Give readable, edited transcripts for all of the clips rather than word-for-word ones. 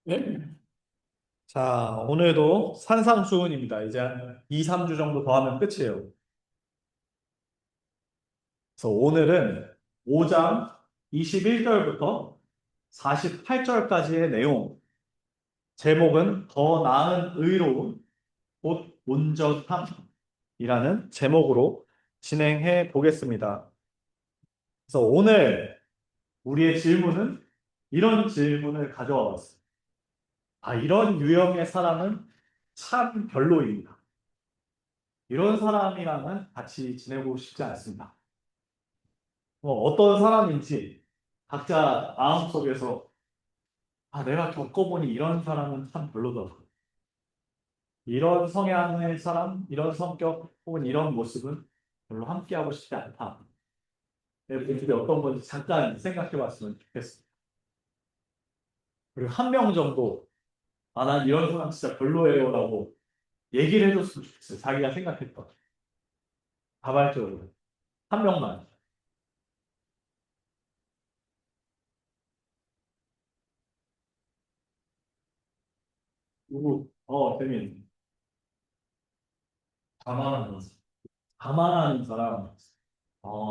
네? 자, 오늘도 산상수훈입니다. 이제 2, 3주 정도 더 하면 끝이에요. 그래서 오늘은 5장 21절부터 48절까지의 내용, 제목은 더 나은 의로움, 곧 온전함이라는 제목으로 진행해 보겠습니다. 그래서 오늘 우리의 질문은 이런 질문을 가져와 봤습니다. 이런 유형의 사람은 참 별로입니다. 이런 사람이랑은 같이 지내고 싶지 않습니다. 어떤 사람인지 각자 마음속에서 내가 겪어보니 이런 사람은 참 별로더라. 이런 성향의 사람, 이런 성격 혹은 이런 모습은 별로 함께하고 싶지 않다. 내 모습이 어떤 건지 잠깐 생각해 봤으면 좋겠습니다. 그리고 한 명 정도 난 이런 사람 진짜 별로예요라고 얘기를 해줬으면 좋겠어요. 자기가 생각했던 자발적으로 한 명만. 누구? 재밌네. 자만하는 사람. 자만하는 사람.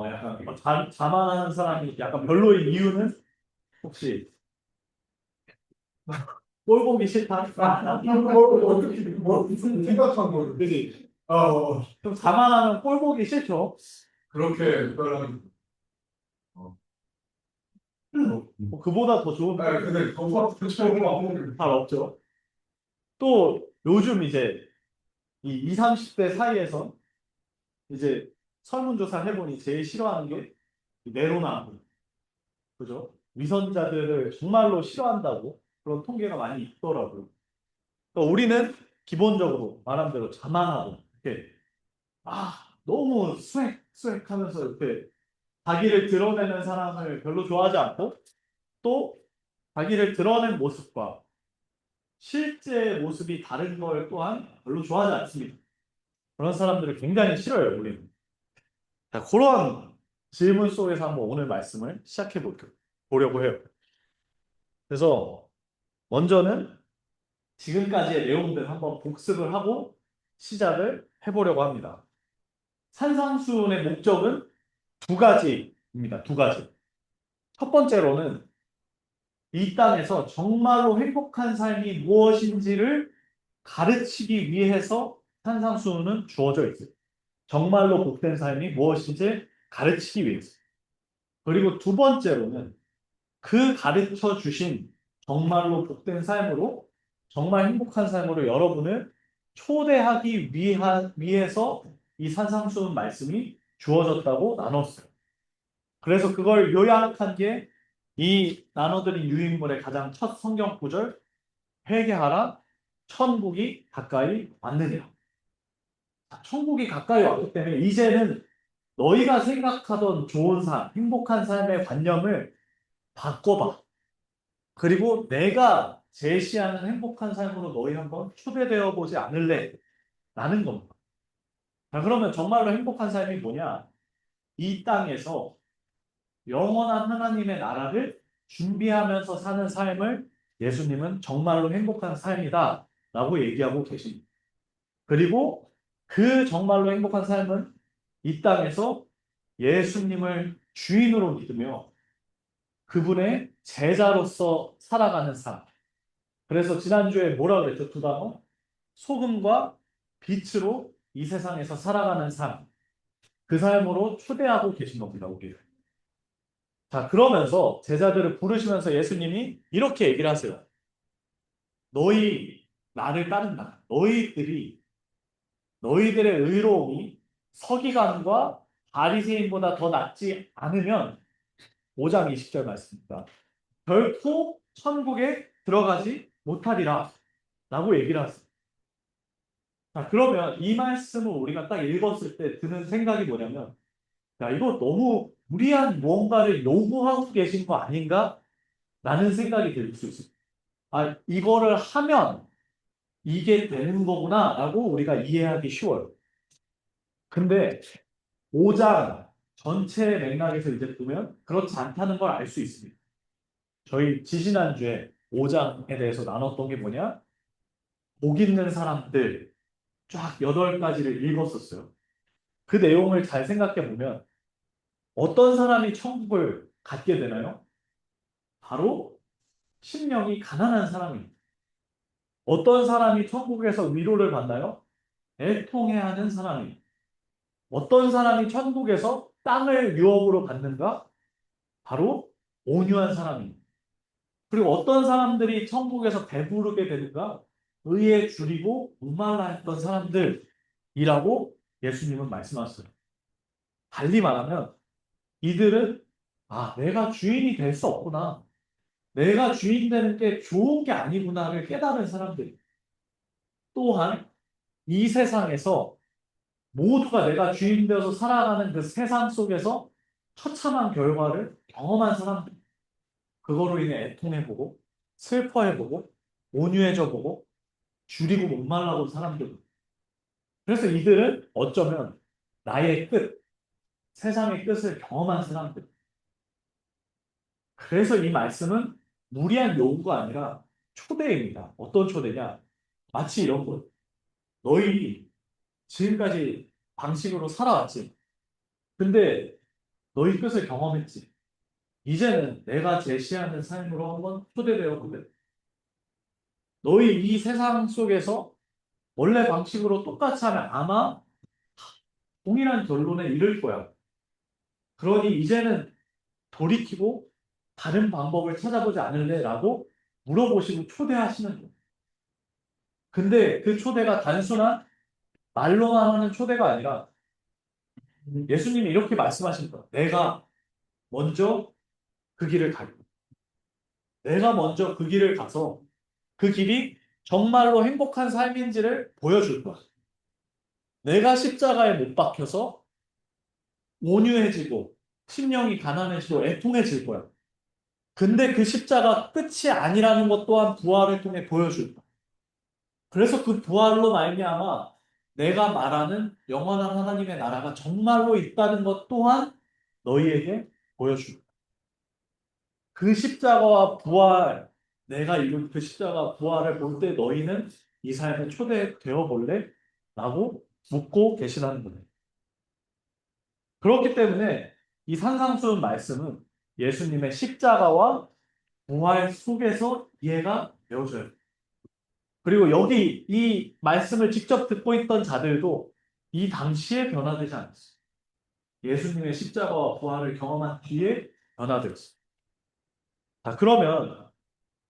약간 자만하는 사람이 약간 별로인 이유는 혹시 꼴 보기 싫다? 어떻게 무슨 생각한 거를 그지? 어, 좀 자만하면 꼴 보기 싫죠? 그렇게 그런 그보다 더 좋은 근데 너무 좋은 방법을 잘 없죠. 또 요즘 이제 이 20, 30대 사이에서 이제 설문조사를 해보니 제일 싫어하는 게 내로남불. 그죠? 위선자들을 정말로 싫어한다고 그런 통계가 많이 있더라고요. 그러니까 우리는 기본적으로 말한 대로 자만하고 이렇게 너무 수액 하면서 이렇게 자기를 드러내는 사람을 별로 좋아하지 않고 또 자기를 드러낸 모습과 실제 모습이 다른 걸 또한 별로 좋아하지 않습니다. 그런 사람들을 굉장히 싫어요, 우리는. 자, 그런 질문 속에서 한번 오늘 말씀을 시작해 보려고 해요. 그래서 먼저는 지금까지의 내용들 한번 복습을 하고 시작을 해보려고 합니다. 산상수훈의 목적은 두 가지입니다. 두 가지. 첫 번째로는 이 땅에서 정말로 행복한 삶이 무엇인지를 가르치기 위해서 산상수훈은 주어져 있어요. 정말로 복된 삶이 무엇인지 가르치기 위해서. 그리고 두 번째로는 그 가르쳐 주신 정말로 복된 삶으로 정말 행복한 삶으로 여러분을 초대하기 위해서 이 산상수훈 말씀이 주어졌다고 나눴어요. 그래서 그걸 요약한 게 이 나눠드린 유인물의 가장 첫 성경 구절, 회개하라, 천국이 가까이 왔느니라. 천국이 가까이 왔기 때문에 이제는 너희가 생각하던 좋은 삶, 행복한 삶의 관념을 바꿔봐. 그리고 내가 제시하는 행복한 삶으로 너희 한번 초대되어 보지 않을래? 라는 겁니다. 자, 그러면 정말로 행복한 삶이 뭐냐? 이 땅에서 영원한 하나님의 나라를 준비하면서 사는 삶을 예수님은 정말로 행복한 삶이다 라고 얘기하고 계십니다. 그리고 그 정말로 행복한 삶은 이 땅에서 예수님을 주인으로 믿으며 그분의 제자로서 살아가는 삶. 그래서 지난주에 뭐라 그랬죠? 두 단어? 소금과 빛으로 이 세상에서 살아가는 삶. 그 삶으로 초대하고 계신 겁니다, 우리를. 자, 그러면서 제자들을 부르시면서 예수님이 이렇게 얘기를 하세요. 너희 나를 따른다. 너희들의 의로움이 서기관과 바리새인보다 더 낫지 않으면 5장 20절 말씀입니다. 결코 천국에 들어가지 못하리라 라고 얘기를 하세요. 자, 그러면 이 말씀을 우리가 딱 읽었을 때 드는 생각이 뭐냐면 이거 너무 무리한 무언가를 요구하고 계신 거 아닌가? 라는 생각이 들 수 있어요. 이거를 하면 이게 되는 거구나 라고 우리가 이해하기 쉬워요. 근데 5장 전체 맥락에서 이제 보면 그렇지 않다는 걸 알 수 있습니다. 저희 지지난주에 5장에 대해서 나눴던 게 뭐냐? 복 있는 사람들 쫙 8가지를 읽었었어요. 그 내용을 잘 생각해 보면 어떤 사람이 천국을 갖게 되나요? 바로 심령이 가난한 사람입니다. 어떤 사람이 천국에서 위로를 받나요? 애통해하는 사람입니다. 어떤 사람이 천국에서 땅을 유업으로 받는가? 바로 온유한 사람입니다. 그리고 어떤 사람들이 천국에서 배부르게 되는가? 의에 줄이고 목말라 했던 사람들이라고 예수님은 말씀하셨어요. 달리 말하면 이들은 내가 주인이 될 수 없구나. 내가 주인 되는 게 좋은 게 아니구나를 깨달은 사람들. 또한 이 세상에서 모두가 내가 주인 되어서 살아가는 그 세상 속에서 처참한 결과를 경험한 사람들. 그거로 인해 애통해보고 슬퍼해보고 온유해져보고 줄이고 목말라본 사람들. 그래서 이들은 어쩌면 나의 끝, 세상의 끝을 경험한 사람들. 그래서 이 말씀은 무리한 요구가 아니라 초대입니다. 어떤 초대냐? 마치 이런 거. 너희 지금까지 방식으로 살아왔지. 근데 너희 끝을 경험했지. 이제는 내가 제시하는 삶으로 한번 초대되어 보게. 너희 이 세상 속에서 원래 방식으로 똑같이 하면 아마 동일한 결론에 이를 거야. 그러니 이제는 돌이키고 다른 방법을 찾아보지 않을래? 라고 물어보시고 초대하시는 거예요. 근데 그 초대가 단순한 말로만 하는 초대가 아니라 예수님이 이렇게 말씀하신 거예요. 내가 먼저 그 길을 가고 내가 먼저 그 길을 가서 그 길이 정말로 행복한 삶인지를 보여줄 거야. 내가 십자가에 못 박혀서 온유해지고 심령이 가난해지고 애통해질 거야. 근데 그 십자가 끝이 아니라는 것 또한 부활을 통해 보여줄 거야. 그래서 그 부활로 말미암아 내가 말하는 영원한 하나님의 나라가 정말로 있다는 것 또한 너희에게 보여줄 거야. 그 십자가와 부활, 내가 이룬 그 십자가 부활을 볼 때 너희는 이 삶에 초대되어 볼래? 라고 묻고 계시다는 거예요. 그렇기 때문에 이 산상수훈 말씀은 예수님의 십자가와 부활 속에서 이해가 되어져요. 그리고 여기 이 말씀을 직접 듣고 있던 자들도 이 당시에 변화되지 않았어요. 예수님의 십자가와 부활을 경험한 뒤에 변화되었어요. 자, 그러면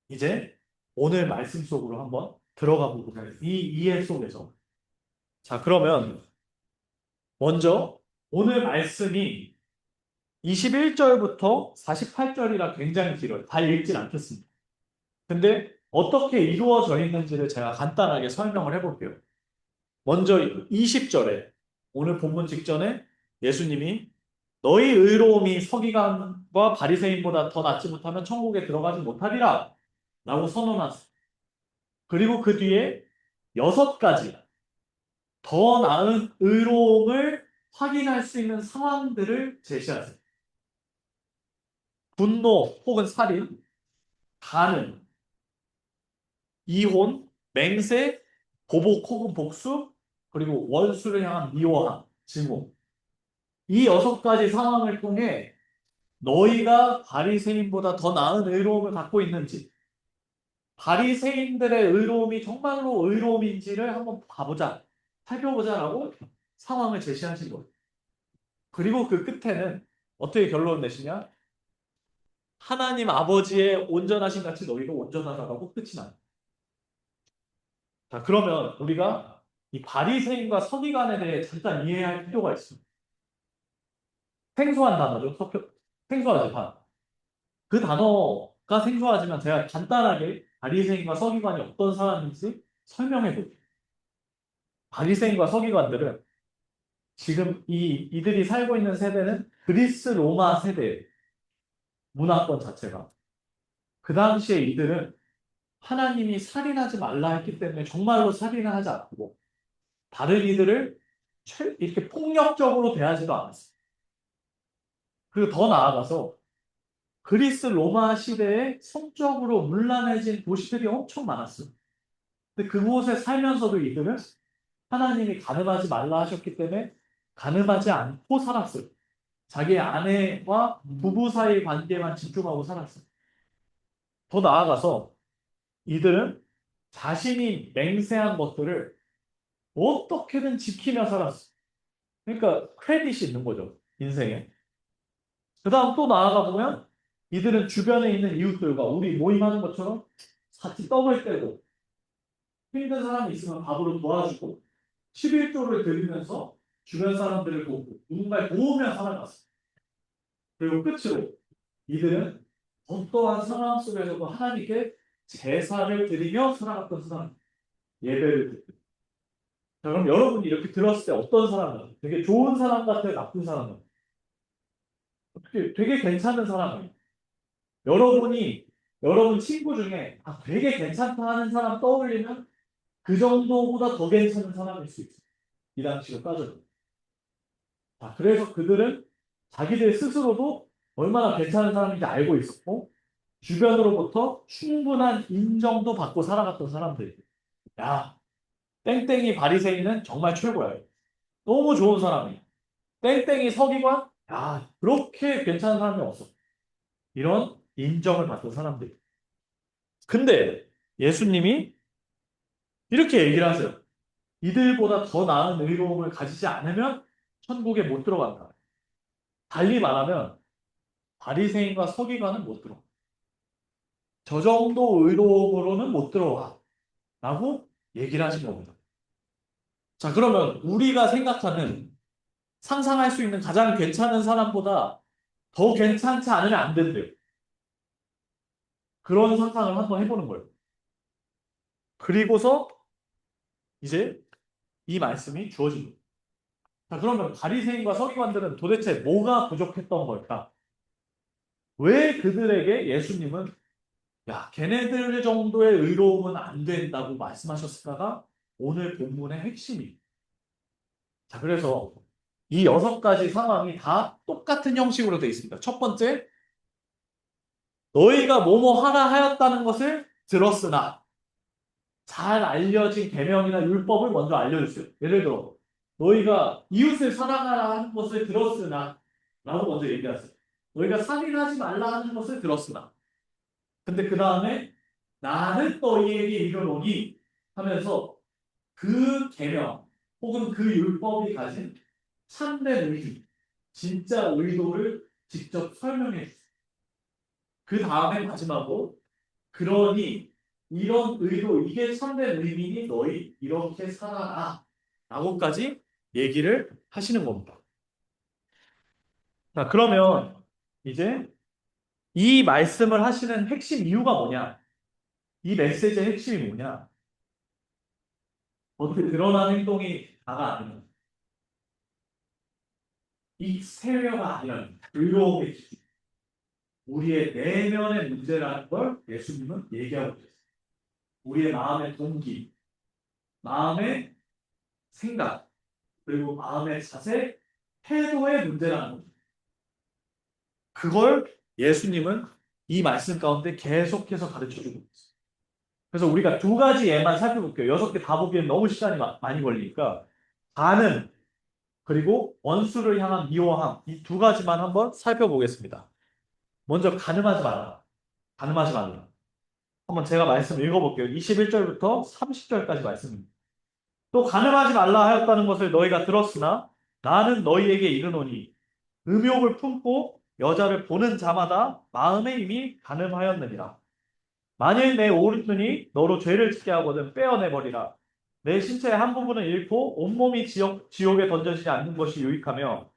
이제 오늘 말씀 속으로 한번 들어가 보도록 하겠습니다. 이 이해 속에서. 자, 그러면 먼저 오늘 말씀이 21절부터 48절이라 굉장히 길어요. 다 읽진 않겠습니다. 근데 어떻게 이루어져 있는지를 제가 간단하게 설명을 해볼게요. 먼저 20절에 오늘 본문 직전에 예수님이 너희 의로움이 서기관과 바리새인보다 더 낫지 못하면 천국에 들어가지 못하리라 라고 선언하셨어요. 그리고 그 뒤에 6가지 더 나은 의로움을 확인할 수 있는 상황들을 제시하세요. 분노 혹은 살인, 간음, 이혼, 맹세, 보복 혹은 복수, 그리고 원수를 향한 미워함, 증오. 이 6가지 상황을 통해 너희가 바리새인보다 더 나은 의로움을 갖고 있는지, 바리새인들의 의로움이 정말로 의로움인지를 한번 봐보자, 살펴보자라고 상황을 제시하신 거예요. 그리고 그 끝에는 어떻게 결론을 내시냐? 하나님 아버지의 온전하신 같이 너희도 온전하다라고 끝이 나요. 자, 그러면 우리가 이 바리새인과 서기관에 대해 잠깐 이해할 필요가 있습니다. 생소한 단어죠. 생소하죠, 단. 그 단어가 생소하지만 제가 간단하게 바리새인과 서기관이 어떤 사람인지 설명해 볼게요. 바리새인과 서기관들은 지금 이들이 살고 있는 세대는 그리스 로마 세대 문화권 자체가 그 당시에 이들은 하나님이 살인하지 말라 했기 때문에 정말로 살인을 하지 않고 다른 이들을 이렇게 폭력적으로 대하지도 않았어요. 그리고 더 나아가서 그리스 로마 시대에 성적으로 문란해진 도시들이 엄청 많았어요. 근데 그곳에 살면서도 이들은 하나님이 가늠하지 말라 하셨기 때문에 가늠하지 않고 살았어요. 자기 아내와 부부 사이 관계만 집중하고 살았어요. 더 나아가서 이들은 자신이 맹세한 것들을 어떻게든 지키며 살았어요. 그러니까 크레딧이 있는 거죠. 인생에. 그 다음 또 나아가 보면 이들은 주변에 있는 이웃들과 우리 모임하는 것처럼 같이 떡을 떼고 힘든 사람이 있으면 밥으로 도와주고 11조를 드리면서 주변 사람들을 돕고 누군가를 도우며 살아갔어요. 그리고 끝으로 이들은 어떠한 상황 속에서도 하나님께 제사를 드리며 살아갔던 사람, 예배를 드리고. 자, 그럼 여러분이 이렇게 들었을 때 어떤 사람 같아요? 되게 좋은 사람 같아요? 나쁜 사람 같아요? 되게 괜찮은 사람 같아요? 여러분이 여러분 친구 중에 되게 괜찮다 하는 사람 떠올리면 그 정도보다 더 괜찮은 사람일 수 있어요. 이 당시로 따져도. 그래서 그들은 자기들 스스로도 얼마나 괜찮은 사람인지 알고 있었고 주변으로부터 충분한 인정도 받고 살아갔던 사람들. 야, 땡땡이 바리새인은 정말 최고야. 너무 좋은 사람이야. 땡땡이 서기관? 야, 그렇게 괜찮은 사람이 없어. 이런 인정을 받던 사람들. 근데 예수님이 이렇게 얘기를 하세요. 이들보다 더 나은 의로움을 가지지 않으면 천국에 못 들어간다. 달리 말하면 바리새인과 서기관은 못 들어. 저 정도 의로움으로는 못 들어와. 라고 얘기를 하신 겁니다. 자, 그러면 우리가 생각하는 상상할 수 있는 가장 괜찮은 사람보다 더 괜찮지 않으면 안 된대요. 그런 상상을 한번 해보는 거예요. 그리고서 이제 이 말씀이 주어집니다. 자, 그러면 바리새인과 서기관들은 도대체 뭐가 부족했던 걸까? 왜 그들에게 예수님은 야, 걔네들 정도의 의로움은 안 된다고 말씀하셨을까가 오늘 본문의 핵심이에요. 자, 그래서 이 6가지 상황이 다 똑같은 형식으로 되어 있습니다. 첫 번째, 너희가 뭐뭐 하라 하였다는 것을 들었으나 잘 알려진 계명이나 율법을 먼저 알려주세요. 예를 들어 너희가 이웃을 사랑하라 하는 것을 들었으나 라고 먼저 얘기하세요. 너희가 살인하지 말라 하는 것을 들었으나 근데 그 다음에 나는 너희에게 이르노니 하면서 그 계명 혹은 그 율법이 가진 참된 의미, 진짜 의도를 직접 설명해 주세요. 그 다음에 마지막으로 그러니 이런 의도, 이게 참된 의미니 너희 이렇게 살아라 라고까지 얘기를 하시는 겁니다. 자, 그러면 이제 이 말씀을 하시는 핵심 이유가 뭐냐? 이 메시지의 핵심이 뭐냐? 어떻게 드러난 행동이 다가 아니면 이 세례가 아니면 의로움의 기준, 우리의 내면의 문제라는 걸 예수님은 얘기하고 있어요. 우리의 마음의 동기, 마음의 생각, 그리고 마음의 자세, 태도의 문제라는 겁니다. 그걸 예수님은 이 말씀 가운데 계속해서 가르쳐주고 있어요. 그래서 우리가 2가지 예만 살펴볼게요. 6개 다 보기엔 너무 시간이 많이 걸리니까 가는 그리고 원수를 향한 미워함 이 2가지만 한번 살펴보겠습니다. 먼저 가늠하지 말라. 가늠하지 말라. 한번 제가 말씀 읽어볼게요. 21절부터 30절까지 말씀입니다. 또 가늠하지 말라 하였다는 것을 너희가 들었으나 나는 너희에게 이르노니 음욕을 품고 여자를 보는 자마다 마음에 이미 가늠하였느니라. 만일 내 오른손이 너로 죄를 짓게 하거든 빼어내버리라. 내 신체의 한 부분을 잃고 온몸이 지옥에 던져지지 않는 것이 유익하며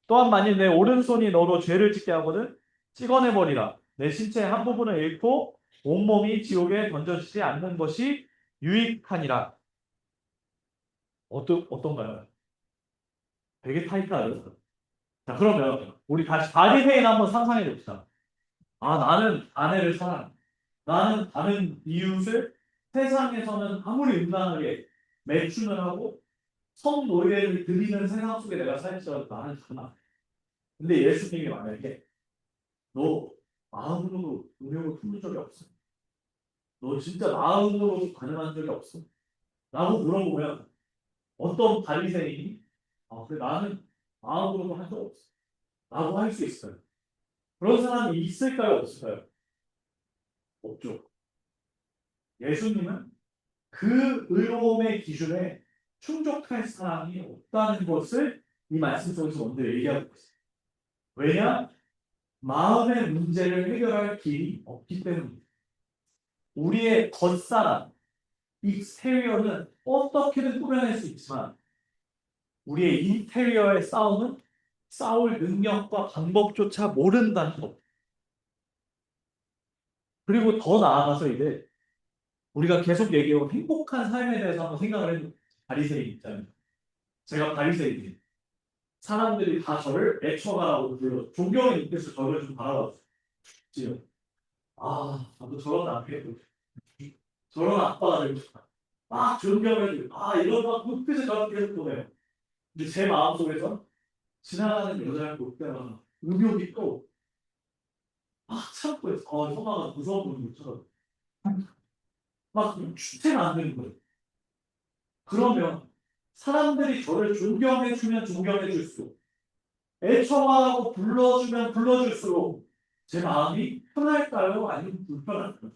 또한 만일 내 오른손이 너로 죄를 짓게 하거든 찍어내버리라. 내 신체의 한 부분을 잃고 온몸이 지옥에 던져지지 않는 것이 유익하니라. 어떤가요? 되게 타이트하죠? 자, 그러면 우리 다시 바리새인 한번 상상해 봅시다. 나는 아내를 사랑해. 나는 다른 이웃을 세상에서는 아무리 음란하게 매춘을 하고 성노예를 드리는 세상 속에 내가 살지라도 나는 가나. 근데 예수님이 만약에 너 마음으로 음욕을 품은 적이 없어? 너 진짜 마음으로 가능한 적이 없어? 라고 물어보면 어떤 바리새인이 그래 나는 마음으로도 한 적 없어. 라고 할 수 있어요. 그런 사람이 있을까요? 없을까요? 없죠. 예수님은 그 의로움의 기준에 충족할 사람이 없다는 것을 이 말씀 속에서 먼저 얘기하고 있어요. 왜냐? 마음의 문제를 해결할 길이 없기 때문입니다. 우리의 겉사람, 익스테리어는 어떻게든 꾸며낼 수 있지만 우리의 인테리어의 싸움은 싸울 능력과 방법조차 모른다는 것. 그리고 더 나아가서 이제 우리가 계속 얘기해온 행복한 삶에 대해서 한번 생각을 해도 바리새인 입장입니다. 제가 바리새인이에요. 사람들이 다 저를 애처가라고 불러 존경의 눈빛으로 저를 좀 바라봤어요. 나도 저런 남편, 저런 아빠가 되고 싶다. 막 존경해주고, 이런 막 눈빛을 저렇게 계속 보내요. 근데 제 마음속에서 지나가는 여자를 볼 때마다 음욕이 또 막 참고 있어. 형아가 무서운 분들처럼 막 주체가 안 되는 거예요. 그러면 사람들이 저를 존경해주면 존경해줄수록 애청하고 불러주면 불러줄수록 제 마음이 편할까요? 아니면 불편할까요?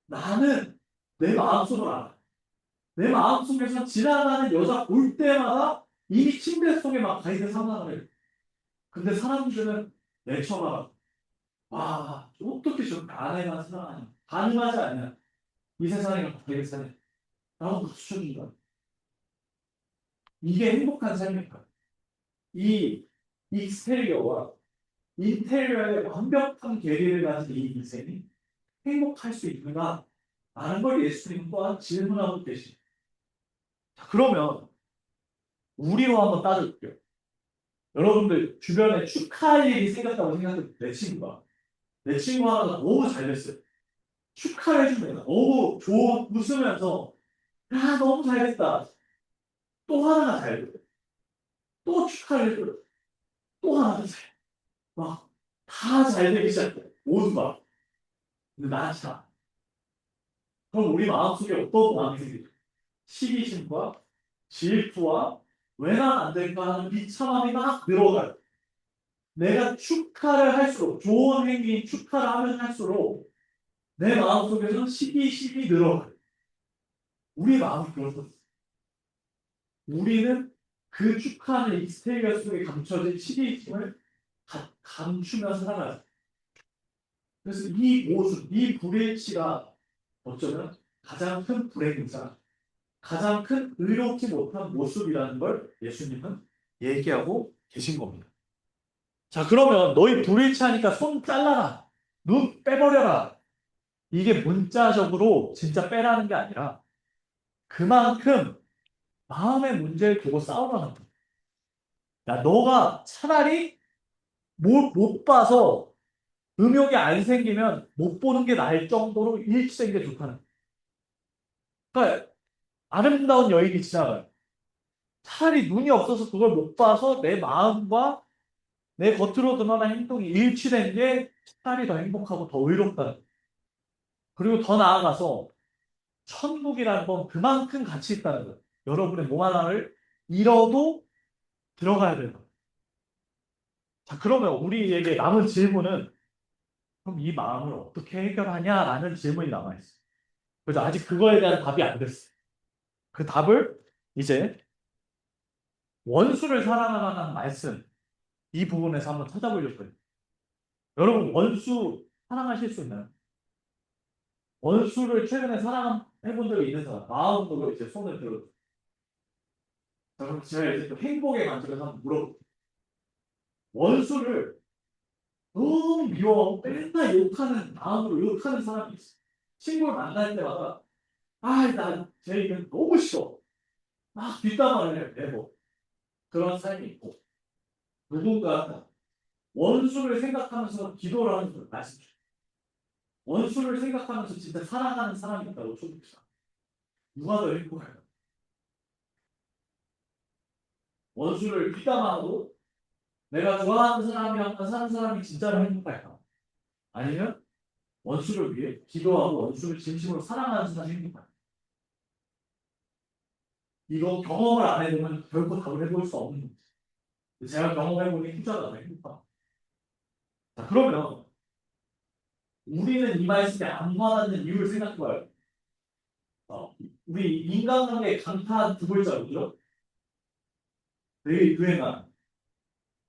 나는 내 마음속을 알아. 내 마음속에서 지나가는 여자 볼 때마다 이미 침대 속에 막 가 있는 상상을 해요. 근데 사람들은 애청하고 어떻게 저렇게 아내만 사랑하냐? 가능하지 않냐? 이 세상에 되게 사냐? 라고 박수 쳐준 거야. 이게 행복한 삶일까? 이 익스테리어와 인테리어의 완벽한 괴리를 가진 이 인생이 행복할 수 있는가? 라는 걸 예수님 또한 질문하고 계십니다. 자, 그러면 우리로 한번 따져볼게요. 여러분들 주변에 축하할 일이 생겼다고 생각해 내 친구가. 내 친구 하나가 너무 잘 됐어요. 축하해주면 너무 좋아 웃으면서 너무 잘됐다. 또 하나가 잘 돼. 또 축하해줘. 또 하나가 잘 돼. 다 잘 되기 시작해. 모두가. 근데 나한테 다. 그럼 우리 마음속에 어떤 마음이 생기죠? 시기심과 질투와 왜 난 안 될까 하는 비참함이 막 늘어가요. 내가 축하를 할수록 좋은 행위인 축하를 하면 할수록 내 마음속에서 시기심이 늘어가요. 우리 마음이 그렇습니다. 우리는 그 축하하는 익스테리어 속에 감춰진 시기심을 감추면서 살아가요. 그래서 이 모습, 이 불일치가 어쩌면 가장 큰 불행이자 가장 큰 의롭지 못한 모습이라는 걸 예수님은 얘기하고 계신 겁니다. 자, 그러면 너희 불일치하니까 손 잘라라. 눈 빼버려라. 이게 문자적으로 진짜 빼라는 게 아니라 그만큼 마음의 문제를 두고 싸우라는 거야. 야, 너가 차라리 못 봐서 음욕이 안 생기면 못 보는 게 나을 정도로 일치된 게 좋다는 거야. 그러니까 아름다운 여인이 지나가요. 차라리 눈이 없어서 그걸 못 봐서 내 마음과 내 겉으로 드러난 행동이 일치된 게 차라리 더 행복하고 더 의롭다는 거야. 그리고 더 나아가서 천국이라는 건 그만큼 가치 있다는 거예요. 여러분의 몸 하나를 잃어도 들어가야 되는 거예요. 자, 그러면 우리에게 남은 질문은 그럼 이 마음을 어떻게 해결하냐라는 질문이 남아있어요. 그래서 아직 그거에 대한 답이 안 됐어요. 그 답을 이제 원수를 사랑하라는 말씀 이 부분에서 한번 찾아보려고 해요. 여러분 원수 사랑하실 수 있나요? 원수를 최근에 사랑해 본 적이 있는 사람 마음으로 이제 손을 들어. 자, 그럼 제가 이제 또 행복의 관점에서 한번 물어볼게요. 원수를 너무 미워하고 맨날 욕하는 마음으로 욕하는 사람이 있어. 친구를 만날 때마다 나쟤 이건 너무 싫어. 막 뒷담화를 내고 그런 사람이 있고 누군가 원수를 생각하면서 기도를 하는 걸 말씀 주세요. 원수를 생각하면서 진짜 사랑하는 사람이 있다고 쳐봅시다. 누가 더 행복할까요? 원수를 뒷담화하고 내가 좋아하는 사람이랑 사는 사람이 진짜로 행복할까? 아니면 원수를 위해 기도하고 원수를 진심으로 사랑하는 사람이 행복할까? 이거 경험을 안 해보면 결코 답을 해볼 수 없는 거지. 제가 경험해보니 후자가 더 행복하다. 자, 그러면 우리는 이 말씀에 안 와닿는 이유를 생각해봐요. 우리 인간관계 강타 두 글자로죠? 되게 유행한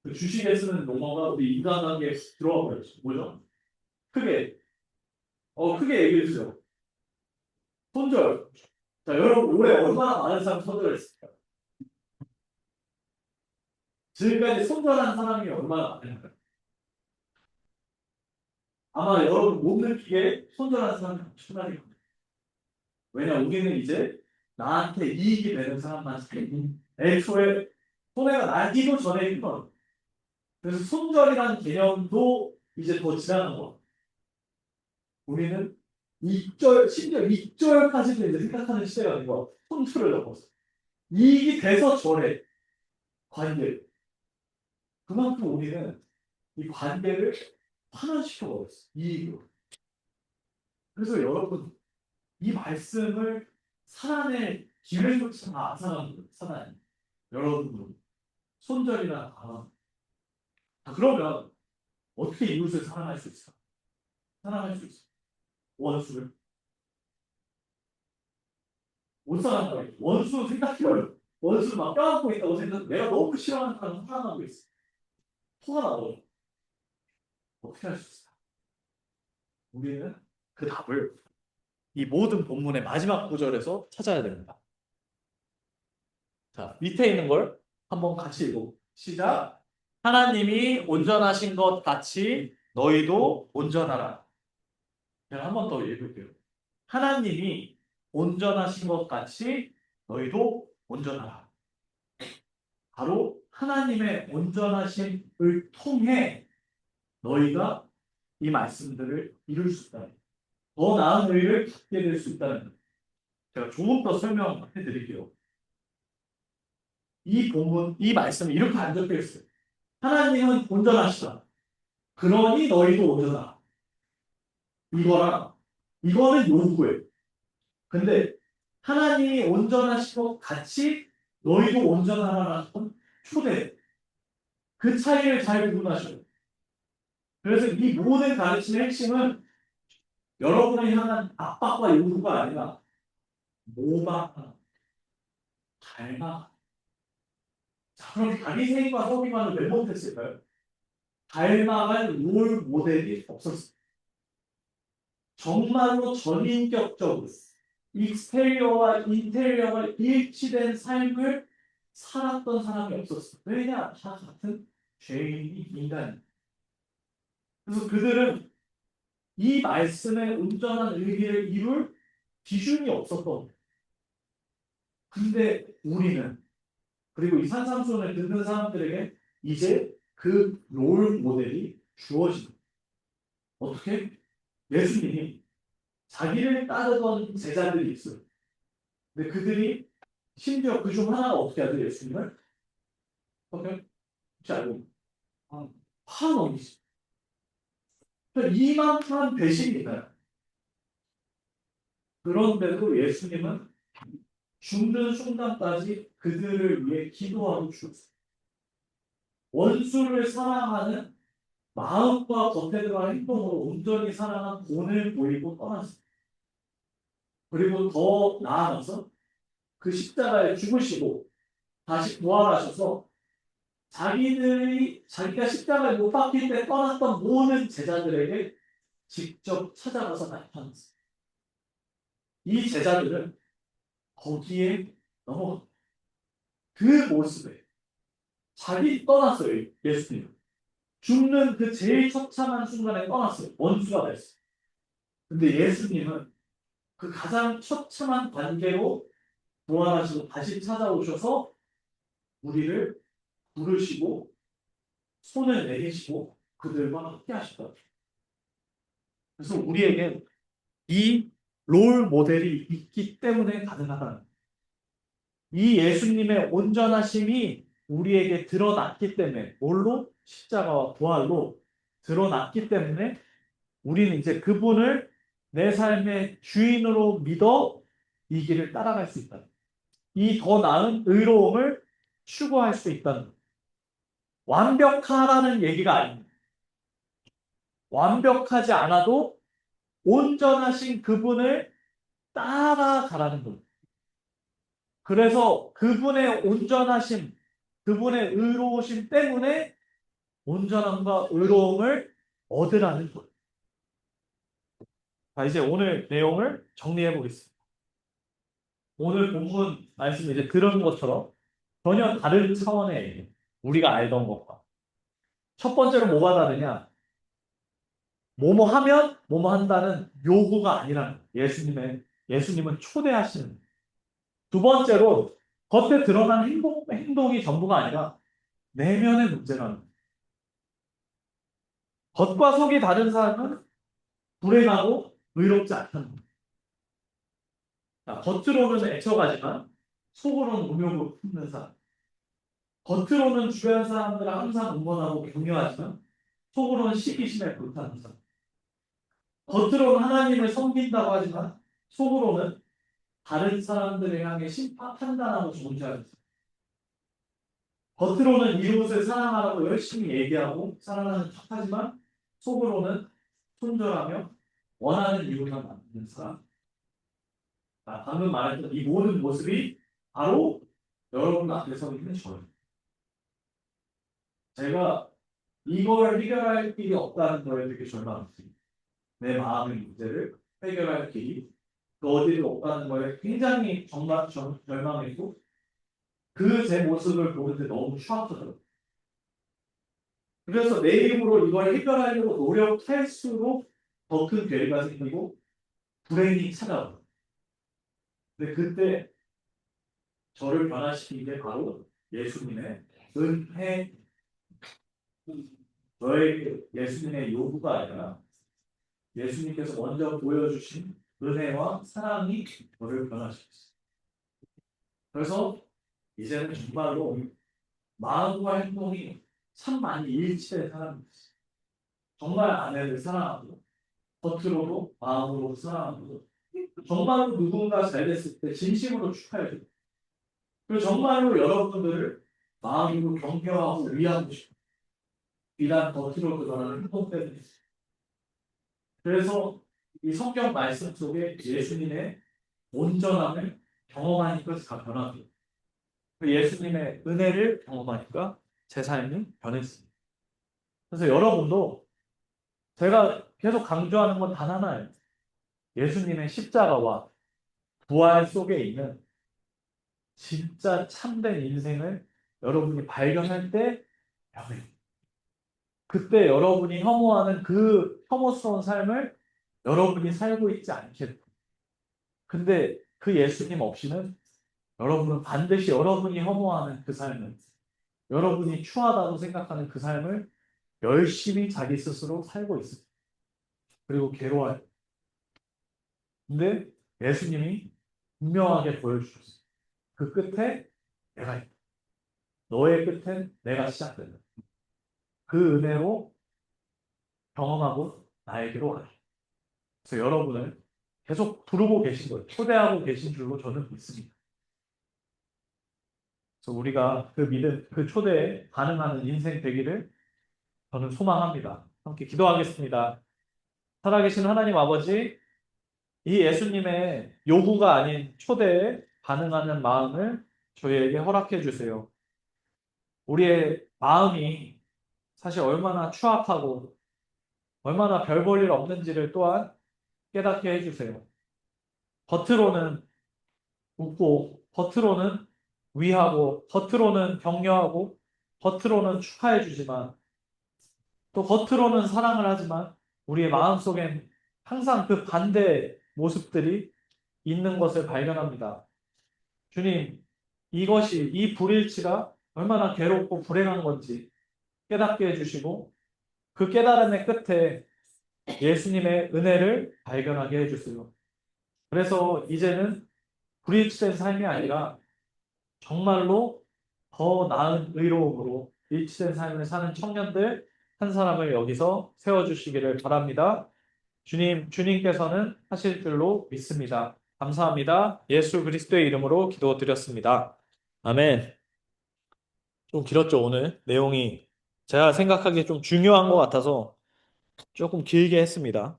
그 주식에 쓰는 용어가 우리 인간관계에 들어와 버렸죠. 뭐죠? 크게 크게 얘기해 주세요. 손절. 자, 여러분 올해 얼마나 많은 사람 손절했을까요? 지금까지 손절한 사람이 얼마나 많을까요? 아마 여러분 못 느끼게 손절한 사람이 엄청나게 많아요. 왜냐, 우리는 이제 나한테 이익이 되는 사람만 애초에 손해가 나기도 전에 있던, 그래서 손절이라는 개념도 이제 더 지나간 거. 우리는 익절, 심지어 익절까지도 이제 생각하는 시대가 된 거. 손절을 넘어서 이익이 돼서 절해 관계. 그만큼 우리는 이 관계를 환원시켜 버렸어. 이익으로. 그래서 여러분 이 말씀을 살아낼 기회조차 안 살아요. 여러분 손절이나 강함. 그러면 어떻게 이웃을 사랑할 수 있어? 사랑할 수 있어. 원수를 못 사랑하고 원수 생각해요. 원수 막 껴안고 있다고 생각. 내가 너무 싫어하는 사람 사랑하고 있어. 토가 나고 어떻게 할 수 있어? 우리는 그 답을 이 모든 본문의 마지막 구절에서 찾아야 됩니다. 자, 밑에 있는 걸 한번 같이 읽어. 시작. 하나님이 온전하신 것 같이 너희도 온전하라. 제가 한 번 더 읽을게요. 하나님이 온전하신 것 같이 너희도 온전하라. 바로 하나님의 온전하심을 통해 너희가 이 말씀들을 이룰 수 있다. 더 나은 의를 갖게 될 수 있다는 것. 제가 조금 더 설명해 드릴게요. 이 본문, 이 말씀이 이렇게 안 적혀 있어요. 하나님은 온전하시다. 그러니 너희도 온전하라. 이거는 요구예요. 근데 하나님이 온전하신 것 같이 너희도 온전하라는 건 초대. 그 차이를 잘 구분하셔요. 그래서 이 모든 가르침의 핵심은 여러분을 향한 압박과 요구가 아니라 모방하는, 닮아. 자, 그럼 바리새인과 서기관을 왜 못했을까요? 닮아갈 롤 모델이 없었어요. 정말로 전인격적으로 익스테리어와 인테리어가 일치된 삶을 살았던 사람이 없었어요. 왜냐? 다 같은 죄인이 인간이에요. 그래서 그들은 이 말씀의 온전한 의미를 이룰 기준이 없었던 거예요. 근데 우리는, 그리고 이 산상수훈을 듣는 사람들에게 이제 그 롤 모델이 주어집니다. 어떻게? 예수님이 자기를 따르던 제자들이 있어요. 근데 그들이 심지어 그 중 하나가 어떻게 하죠? 예수님을? 어떻게? 혹시 알고? 파nom이지. 이만한 배신이니까요. 그런데도 예수님은 죽는 순간까지 그들을 위해 기도하고 죽었어요. 원수를 사랑하는 마음과 겉에 들어간 행동으로 온전히 사랑한 본을 보이고 떠났어요. 그리고 더 나아가서 그 십자가에 죽으시고 다시 부활하셔서 자기가 십자가에 못 박힐 때 떠났던 모든 제자들에게 직접 찾아가서 나타났어요. 이 제자들은 거기에 넘어간 그 모습에 자기 떠났어요. 예수님. 죽는 그 제일 처참한 순간에 떠났어요. 원수가 됐어요. 근데 예수님은 그 가장 처참한 관계로 부활하시고 다시 찾아오셔서 우리를 부르시고 손을 내리시고 그들과 함께 하시더라고요. 그래서 우리에게 이 롤 모델이 있기 때문에 가능하다. 이 예수님의 온전하심이 우리에게 드러났기 때문에, 뭘로? 십자가와 부활로 드러났기 때문에 우리는 이제 그분을 내 삶의 주인으로 믿어 이 길을 따라갈 수 있다. 이 더 나은 의로움을 추구할 수 있다는 거예요. 완벽하라는 얘기가 아닙니다. 완벽하지 않아도 온전하신 그분을 따라가라는 거예요. 그래서 그분의 온전하심, 그분의 의로우심 때문에 온전함과 의로움을 얻으라는 거예요. 자, 이제 오늘 내용을 정리해 보겠습니다. 오늘 본문 말씀 이제 들은 것처럼 전혀 다른 차원의 얘기. 우리가 알던 것과. 첫 번째로 뭐가 다르냐? 뭐뭐 하면 뭐뭐 한다는 요구가 아니라는 거예요. 예수님은 초대하시는 거예요. 두 번째로 겉에 드러난 행동이 전부가 아니라 내면의 문제라는 거예요. 겉과 속이 다른 사람은 불행하고 의롭지 않다는 거예요. 자, 겉으로는 애처가지만 속으로는 음욕을 품는 사람. 겉으로는 주변 사람들을 항상 응원하고 격려하지만 속으로는 시기심에 불타는 사람. 겉으로는 하나님을 섬긴다고 하지만 속으로는 다른 사람들을 향해 판단하고 정죄하는 사람. 겉으로는 이웃을 사랑하라고 열심히 얘기하고 사랑하는 척하지만 속으로는 손절하며 원하는 이웃만 만드는 사람. 방금 말했던 이 모든 모습이 바로 여러분 앞에 서 있는 저예요. 제가 이걸 해결할 길이 없다는 거에 되게 절망했습니다. 내 마음의 문제를 해결할 길이 그 어디도 없다는 거에 굉장히 정말 절망했고 그 제 모습을 보는데 너무 추악하더라고요. 그래서 내 힘으로 이걸 해결하려고 노력할수록 더 큰 괴리가 생기고 불행이 찾아와요. 근데 그때 저를 변화시킨 게 바로 예수님의 은혜, 저의 예수님의 요구가 아니라 예수님께서 먼저 보여주신 은혜와 사랑이 저를 변화시켰어요. 그래서 이제는 정말로 마음과 행동이 참 많이 일치된 사람이었어요. 정말 아내를 사랑하고 겉으로도 마음으로 사랑하고 정말로 누군가 잘 됐을 때 진심으로 축하해주고 그리고 정말로 여러분들을 마음으로 격려하고 위하고 싶고 비단 겉으로 드러나는 행동 때문에 그래서 이 성경 말씀 속에 예수님의 온전함을 경험하니까 다 변하고 그 예수님의 은혜를 경험하니까 제 삶이 변했습니다. 그래서 여러분도 제가 계속 강조하는 건 단 하나예요. 예수님의 십자가와 부활 속에 있는 진짜 참된 인생을 여러분이 발견할 때 변해요. 그때 여러분이 혐오하는 그 혐오스러운 삶을 여러분이 살고 있지 않게 돼요. 근데 그 예수님 없이는 여러분은 반드시 여러분이 혐오하는 그 삶을 여러분이 추하다고 생각하는 그 삶을 열심히 자기 스스로 살고 있습니다. 그리고 괴로워요. 근데 예수님이 분명하게 보여주셨어요. 그 끝에 내가 있다. 너의 끝엔 내가 시작된다. 그 은혜로 경험하고 나에게로 와요. 그래서 여러분을 계속 부르고 계신 거예요. 초대하고 계신 줄로 저는 믿습니다. 그래서 우리가 그 믿음, 그 초대에 반응하는 인생 되기를 저는 소망합니다. 함께 기도하겠습니다. 살아계신 하나님 아버지, 이 예수님의 요구가 아닌 초대에 반응하는 마음을 저희에게 허락해 주세요. 우리의 마음이 사실 얼마나 추악하고 얼마나 별 볼 일 없는지를 또한 깨닫게 해주세요. 겉으로는 웃고, 겉으로는 위하고, 겉으로는 격려하고, 겉으로는 축하해주지만, 또 겉으로는 사랑을 하지만, 우리의 마음속엔 항상 그 반대 모습들이 있는 것을 발견합니다. 주님, 이 불일치가 얼마나 괴롭고 불행한 건지 깨닫게 해주시고, 그 깨달음의 끝에 예수님의 은혜를 발견하게 해주세요. 그래서 이제는 불일치된 삶이 아니라 정말로 더 나은 의로움으로 일치된 삶을 사는 청년들 한 사람을 여기서 세워주시기를 바랍니다. 주님께서는 하실 줄로 믿습니다. 감사합니다. 예수 그리스도의 이름으로 기도드렸습니다. 아멘. 좀 길었죠, 오늘. 내용이 제가 생각하기에 좀 중요한 것 같아서 조금 길게 했습니다.